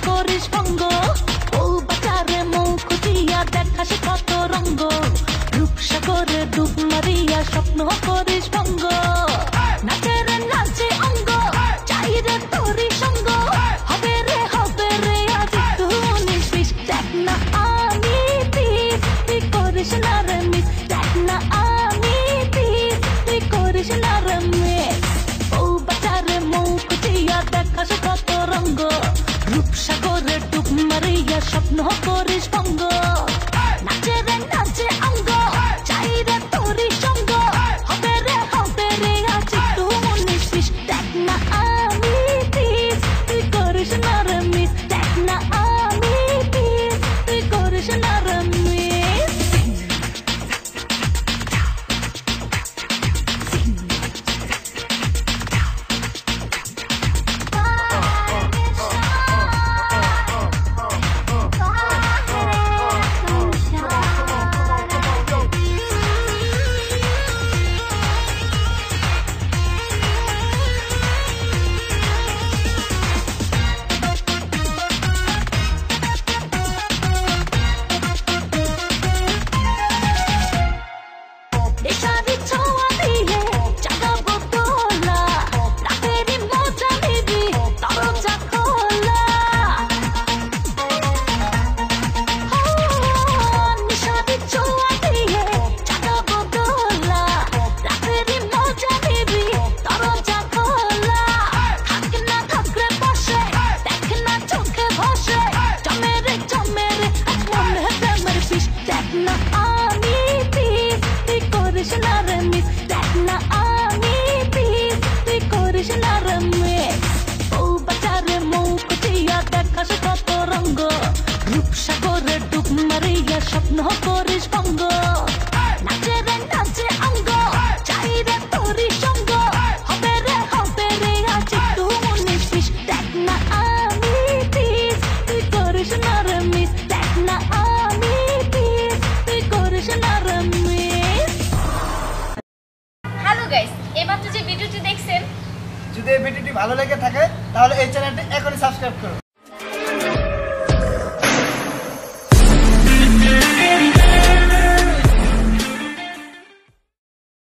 করিস ভঙ্গ ও বাজারে মুখ দিয়া দেখাস কত রঙ্গ রূপসাগরে ডুব মারিয়া স্বপ্ন করিস ভঙ্গ নাচে রে নাচে অঙ্গ চাই রে তোরি সঙ্গ হবে রে আজ তুই নিস দেখ না আমি দিস তুই করিস না রে মিস দেখ না আমি দিস তুই করিস না রে মিস ও বাজারে মুখ দিয়া দেখাস কত রঙ্গ রূপসাগরে ডুব মারিয়া স্বপ্ন করিস ভঙ্গ নাচে রে নাচে অঙ্গ চাই রে তোরি সঙ্গ হবে রে আজ তুই নিস দেখ না আমি দিস তুই করিস না রে মিস দেখ না আমি দিস তুই করিস না রে মিস নেশারি ছোঁয়া দিয়ে জাগাবো তোলা রাতেরই মজা নিবি দরজা খোলা নেশারি ছোঁয়া দিয়ে জাগাবো তোলা রাতেরই মজা নিবি দরজা খোলা থাক না থাকলে বসে দেখ না চোখে ভাসে জমে রে এক মনে প্রেমের বিষ দেখ না আমি দিস তুই করিস না রে মিস দেখ না আমি দিস তুই করিস না রে মিস ও বাজারে মুখ দিয়া দেখাস কত রঙ্গ রূপসাগরে ডুব মারিয়া স্বপ্ন করিস ভঙ্গ নাচে রে নাচে অঙ্গ চাই রে তোরি সঙ্গ হবে রে আজ তুই নিস দেখ না আমি দিস তুই করিস না রে মিস দেখ না আমি দিস তুই করিস না রে মিস। হ্যালো গাইস, এইমাত্র যে ভিডিওটি দেখছেন যদি এই ভিডিওটি ভালো লেগে থাকে তাহলে এই চ্যানেলটি এখনই সাবস্ক্রাইব করুন।